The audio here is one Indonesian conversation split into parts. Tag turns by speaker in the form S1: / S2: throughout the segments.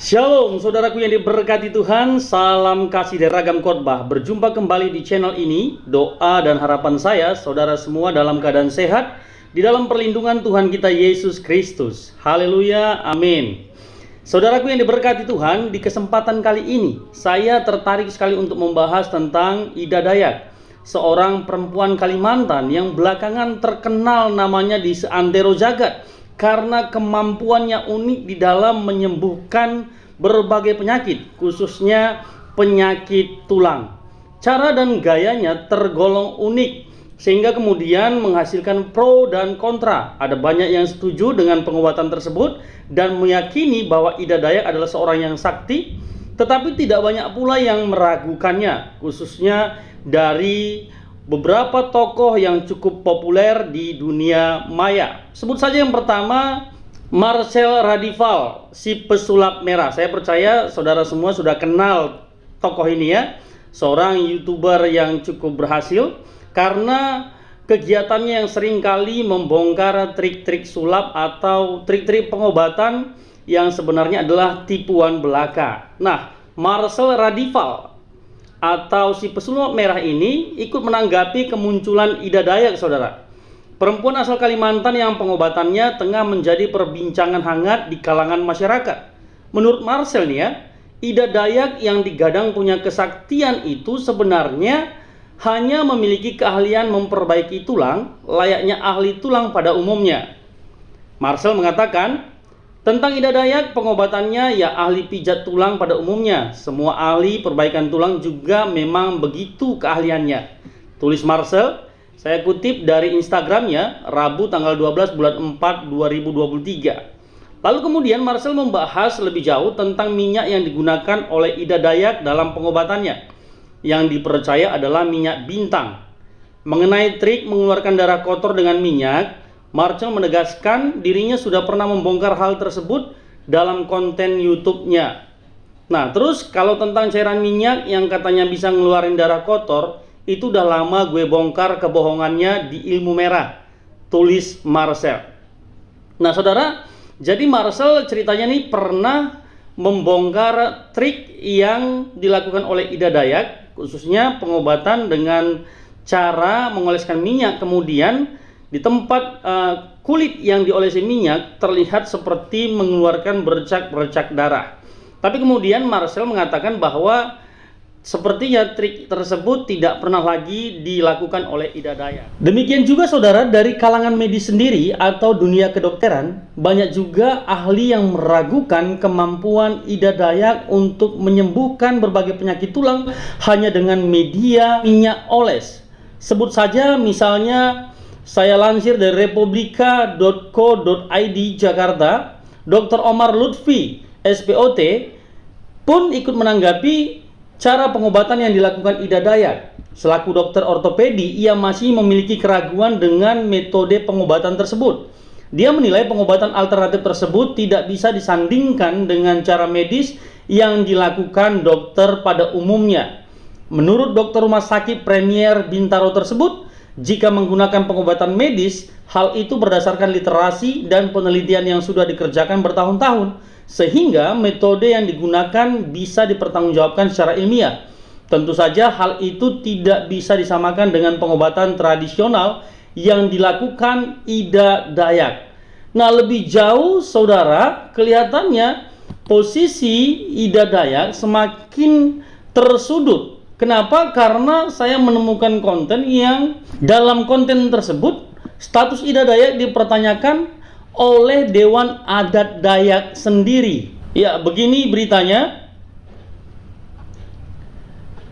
S1: Shalom saudaraku yang diberkati Tuhan, salam kasih dari Ragam Khotbah. Berjumpa kembali di channel ini. Doa dan harapan saya, saudara semua dalam keadaan sehat di dalam perlindungan Tuhan kita Yesus Kristus. Haleluya, amin. Saudaraku yang diberkati Tuhan, di kesempatan kali ini saya tertarik sekali untuk membahas tentang Ida Dayak, seorang perempuan Kalimantan yang belakangan terkenal namanya di seantero jagat karena kemampuannya unik di dalam menyembuhkan berbagai penyakit, khususnya penyakit tulang. Cara dan gayanya tergolong unik, sehingga kemudian menghasilkan pro dan kontra. Ada banyak yang setuju dengan pengobatan tersebut dan meyakini bahwa Ida Dayak adalah seorang yang sakti, tetapi tidak banyak pula yang meragukannya, khususnya dari beberapa tokoh yang cukup populer di dunia maya. Sebut saja yang pertama, Marcel Radival, si pesulap merah. Saya percaya saudara semua sudah kenal tokoh ini ya. Seorang YouTuber yang cukup berhasil karena kegiatannya yang seringkali membongkar trik-trik sulap atau trik-trik pengobatan yang sebenarnya adalah tipuan belaka. Nah, Marcel Radival atau si pesulap merah ini ikut menanggapi kemunculan Ida Dayak, saudara. Perempuan asal Kalimantan yang pengobatannya tengah menjadi perbincangan hangat di kalangan masyarakat. Menurut Marcel nih ya, Ida Dayak yang digadang punya kesaktian itu sebenarnya hanya memiliki keahlian memperbaiki tulang layaknya ahli tulang pada umumnya. Marcel mengatakan, tentang Ida Dayak, pengobatannya ya ahli pijat tulang pada umumnya. Semua ahli perbaikan tulang juga memang begitu keahliannya. Tulis Marcel, saya kutip dari Instagramnya, Rabu tanggal 12 bulan 4 2023. Lalu kemudian Marcel membahas lebih jauh tentang minyak yang digunakan oleh Ida Dayak dalam pengobatannya, yang dipercaya adalah minyak bintang. Mengenai trik mengeluarkan darah kotor dengan minyak, Marcel menegaskan dirinya sudah pernah membongkar hal tersebut dalam konten YouTube-nya. Nah, terus kalau tentang cairan minyak yang katanya bisa ngeluarin darah kotor, itu udah lama gue bongkar kebohongannya di ilmu merah, tulis Marcel. Nah, saudara, jadi Marcel ceritanya nih pernah membongkar trik yang dilakukan oleh Ida Dayak, khususnya pengobatan dengan cara mengoleskan minyak, kemudian di tempat kulit yang diolesi minyak terlihat seperti mengeluarkan bercak-bercak darah. Tapi kemudian Marcel mengatakan bahwa sepertinya trik tersebut tidak pernah lagi dilakukan oleh Ida Dayak. Demikian juga saudara, dari kalangan medis sendiri atau dunia kedokteran, banyak juga ahli yang meragukan kemampuan Ida Dayak untuk menyembuhkan berbagai penyakit tulang hanya dengan media minyak oles. Sebut saja misalnya, saya lansir dari republika.co.id Jakarta, Dr. Omar Lutfi, SPOT, pun ikut menanggapi cara pengobatan yang dilakukan Ida Dayak. Selaku dokter ortopedi, ia masih memiliki keraguan dengan metode pengobatan tersebut. Dia menilai pengobatan alternatif tersebut tidak bisa disandingkan dengan cara medis yang dilakukan dokter pada umumnya. Menurut dokter rumah sakit Premier Bintaro tersebut, jika menggunakan pengobatan medis, hal itu berdasarkan literasi dan penelitian yang sudah dikerjakan bertahun-tahun, sehingga metode yang digunakan bisa dipertanggungjawabkan secara ilmiah. Tentu saja hal itu tidak bisa disamakan dengan pengobatan tradisional yang dilakukan Ida Dayak. Nah, lebih jauh saudara, kelihatannya posisi Ida Dayak semakin tersudut. Kenapa? Karena saya menemukan konten yang dalam konten tersebut status Ida Dayak dipertanyakan oleh Dewan Adat Dayak sendiri. Ya, begini beritanya.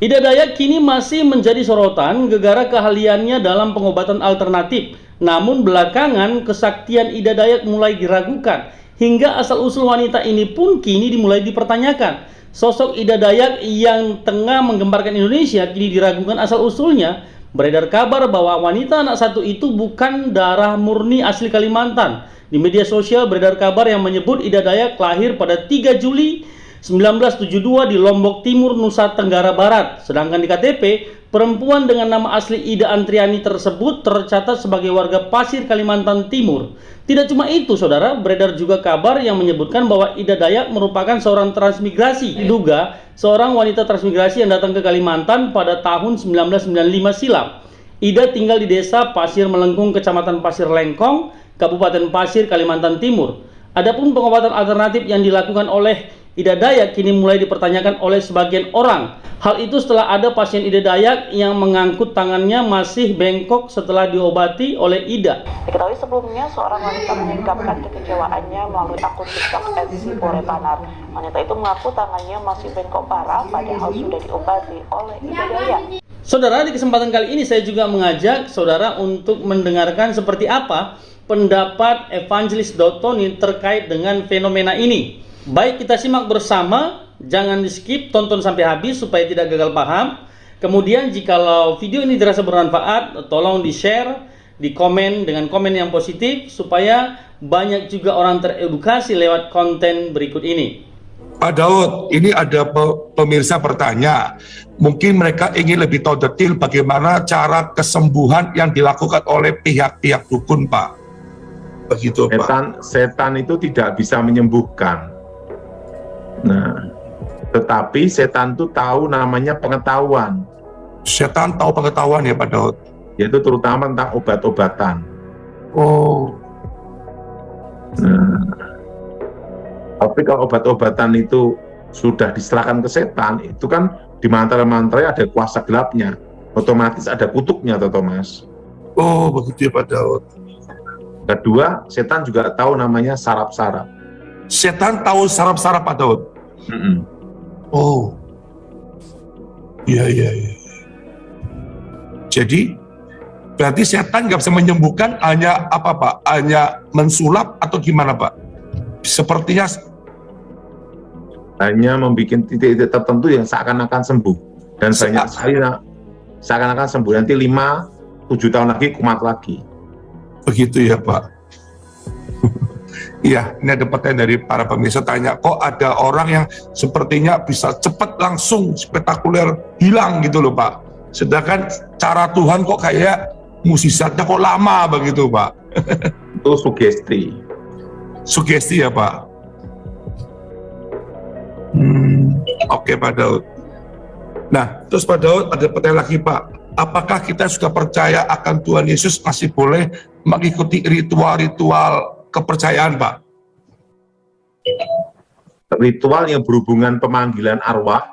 S1: Ida Dayak kini masih menjadi sorotan gegara keahliannya dalam pengobatan alternatif. Namun belakangan kesaktian Ida Dayak mulai diragukan, hingga asal-usul wanita ini pun kini dimulai dipertanyakan. Sosok Ida Dayak yang tengah menggemparkan Indonesia kini diragukan asal-usulnya. Beredar kabar bahwa wanita anak satu itu bukan darah murni asli Kalimantan. Di media sosial beredar kabar yang menyebut Ida Dayak lahir pada 3 Juli 1972 di Lombok Timur, Nusa Tenggara Barat. Sedangkan di KTP, perempuan dengan nama asli Ida Antriani tersebut tercatat sebagai warga Pasir, Kalimantan Timur. Tidak cuma itu, saudara, beredar juga kabar yang menyebutkan bahwa Ida Dayak merupakan seorang transmigrasi. Diduga seorang wanita transmigrasi yang datang ke Kalimantan pada tahun 1995 silam. Ida tinggal di desa Pasir Melengkung, Kecamatan Pasir Lengkong, Kabupaten Pasir, Kalimantan Timur. Adapun pengobatan alternatif yang dilakukan oleh Ida Dayak kini mulai dipertanyakan oleh sebagian orang. Hal itu setelah ada pasien Ida Dayak yang mengangkut tangannya masih bengkok setelah diobati oleh Ida.
S2: Diketahui sebelumnya, seorang wanita mengungkapkan kekecewaannya melalui akun TikTok @siporepanar. Wanita itu mengaku tangannya masih bengkok parah padahal sudah diobati oleh Ida Dayak.
S1: Saudara, di kesempatan kali ini saya juga mengajak saudara untuk mendengarkan seperti apa pendapat Evangelis Dotoni terkait dengan fenomena ini. Baik, kita simak bersama, jangan di skip, tonton sampai habis supaya tidak gagal paham. Kemudian jikalau video ini dirasa bermanfaat, tolong di share, di komen dengan komen yang positif supaya banyak juga orang teredukasi lewat konten berikut ini.
S3: Pak Daud, ini ada pemirsa bertanya, mungkin mereka ingin lebih tahu detail bagaimana cara kesembuhan yang dilakukan oleh pihak-pihak dukun, Pak. Begitu, Pak.
S4: Setan itu tidak bisa menyembuhkan. Nah, tetapi setan itu tahu namanya pengetahuan.
S3: Setan tahu pengetahuan ya, Pak Daud?
S4: Yaitu terutama tentang obat-obatan.
S3: Oh.
S4: Nah, tapi kalau obat-obatan itu sudah diserahkan ke setan, itu kan di mantra-mantra ada kuasa gelapnya, otomatis ada kutuknya, Thomas.
S3: Oh, begitu ya, Pak Daud.
S4: Kedua, setan juga tahu namanya saraf-saraf.
S3: Setan tahu saraf-saraf, Pak Daud? Oh, iya. Jadi, berarti setan nggak bisa menyembuhkan, hanya apa, Pak? Hanya mensulap atau gimana, Pak? Sepertinya
S4: hanya membuat titik-titik tertentu yang seakan-akan sembuh. Dan banyak sekali seakan-akan sembuh. Nanti 5-7 tahun lagi kumat lagi.
S3: Begitu ya, Pak? Iya, ini ada pertanyaan dari para pemirsa tanya, kok ada orang yang sepertinya bisa cepat langsung spektakuler hilang gitu loh, Pak. Sedangkan cara Tuhan kok kayak musisatnya kok lama begitu, Pak.
S4: Itu sugesti.
S3: Sugesti ya, Pak? Oke, Pak Daud. Nah, terus Pak Daud ada pertanyaan lagi, Pak. Apakah kita sudah percaya akan Tuhan Yesus masih boleh mengikuti ritual-ritual kepercayaan, Pak?
S4: Ritual yang berhubungan pemanggilan arwah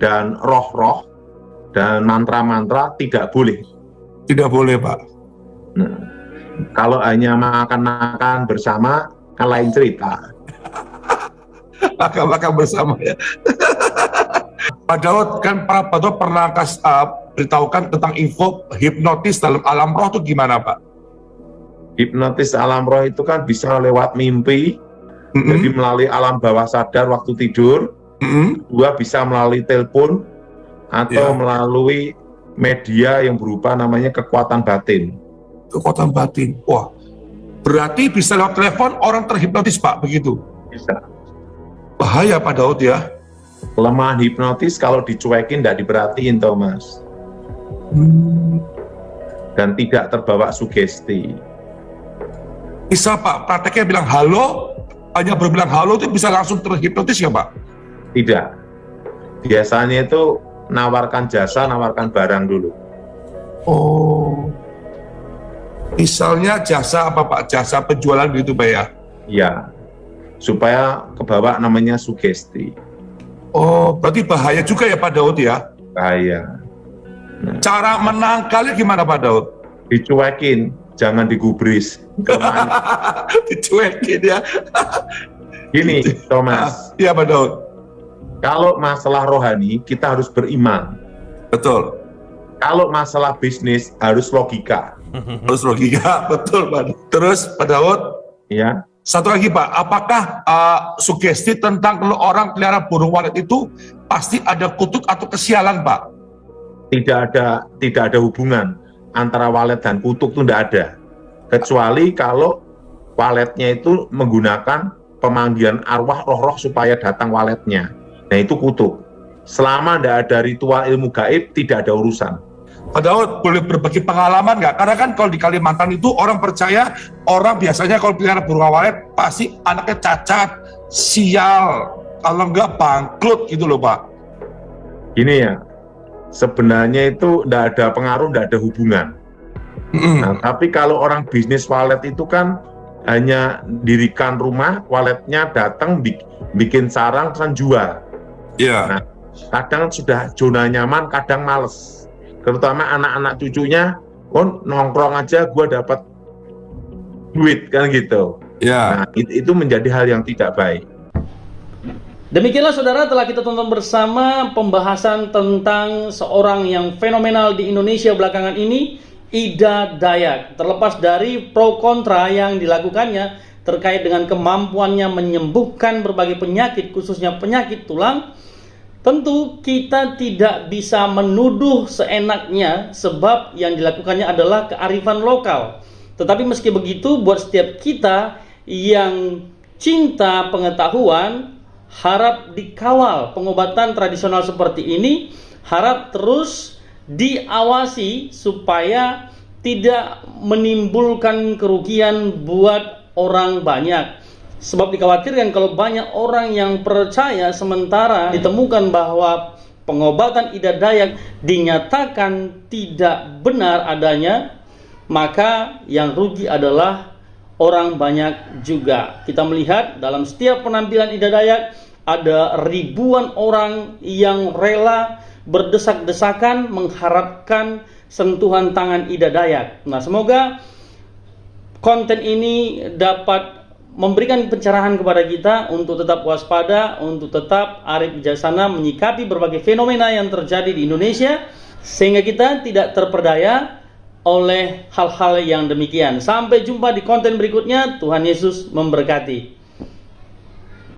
S4: dan roh-roh dan mantra-mantra tidak boleh.
S3: Tidak boleh, Pak.
S4: Nah, kalau hanya makan-makan bersama, kan lain cerita.
S3: Makan-makan bersama ya. Pak Daud, kan Pak Daud pernah beritahukan tentang info hipnotis dalam alam roh itu gimana, Pak?
S4: Hipnotis alam roh itu kan bisa lewat mimpi, jadi melalui alam bawah sadar waktu tidur, dua bisa melalui telepon, atau melalui media yang berupa namanya kekuatan batin.
S3: Kekuatan batin, wah, berarti bisa lewat telepon orang terhipnotis, Pak, begitu?
S4: Bisa.
S3: Bahaya, Pak Daud ya.
S4: Kelemahan hipnotis kalau dicuekin tidak diperhatiin, Thomas. Dan tidak terbawa sugesti.
S3: Bisa, Pak, prakteknya bilang halo, hanya berbilang halo itu bisa langsung terhipnotis ya, Pak?
S4: Tidak. Biasanya itu nawarkan jasa, nawarkan barang dulu.
S3: Oh. Misalnya jasa apa, Pak? Jasa penjualan gitu, Pak ya?
S4: Iya. Supaya kebawa namanya sugesti.
S3: Oh, berarti bahaya juga ya, Pak Daud ya?
S4: Bahaya.
S3: Nah. Cara menangkalnya gimana, Pak Daud?
S4: Dicuekin, jangan digubris.
S3: Dicuekin ya.
S4: Gini, Thomas.
S3: Iya, Pak Daud.
S4: Kalau masalah rohani, kita harus beriman.
S3: Betul.
S4: Kalau masalah bisnis, harus logika.
S3: Harus logika, betul, Pak. Terus, Pak Daud.
S4: Ya.
S3: Satu lagi, Pak, apakah sugesti tentang kalau orang pelihara burung walet itu pasti ada kutuk atau kesialan, Pak?
S4: Tidak ada hubungan antara walet dan kutuk, itu tidak ada. Kecuali kalau waletnya itu menggunakan pemanggilan arwah roh-roh supaya datang waletnya. Nah itu kutuk. Selama tidak ada ritual ilmu gaib, tidak ada urusan.
S3: Padahal boleh berbagi pengalaman nggak? Karena kan kalau di Kalimantan itu orang percaya, orang biasanya kalau pelihara burung walet pasti anaknya cacat, sial, kalau nggak bangkrut gitu loh Pak.
S4: Ini ya, sebenarnya itu tidak ada pengaruh, tidak ada hubungan. Nah, tapi kalau orang bisnis walet itu kan hanya dirikan rumah, waletnya datang bikin sarang, kan jual.
S3: Iya.
S4: Nah, kadang sudah zona nyaman, kadang males. Terutama anak-anak cucunya, oh nongkrong aja gue dapat duit kan gitu.
S3: Iya.
S4: Nah, itu menjadi hal yang tidak baik.
S1: Demikianlah saudara, telah kita tonton bersama pembahasan tentang seorang yang fenomenal di Indonesia belakangan ini, Ida Dayak. Terlepas dari pro kontra yang dilakukannya terkait dengan kemampuannya menyembuhkan berbagai penyakit, khususnya penyakit tulang, tentu kita tidak bisa menuduh seenaknya sebab yang dilakukannya adalah kearifan lokal. Tetapi meski begitu, buat setiap kita yang cinta pengetahuan, harap dikawal pengobatan tradisional seperti ini, harap terus diawasi supaya tidak menimbulkan kerugian buat orang banyak. Sebab dikhawatirkan kalau banyak orang yang percaya sementara ditemukan bahwa pengobatan Ida Dayak dinyatakan tidak benar adanya, maka yang rugi adalah orang banyak juga. Kita melihat dalam setiap penampilan Ida Dayak ada ribuan orang yang rela berdesak-desakan mengharapkan sentuhan tangan Ida Dayak. Nah, semoga konten ini dapat memberikan pencerahan kepada kita untuk tetap waspada, untuk tetap arif bijaksana menyikapi berbagai fenomena yang terjadi di Indonesia, sehingga kita tidak terperdaya oleh hal-hal yang demikian. Sampai jumpa di konten berikutnya. Tuhan Yesus memberkati.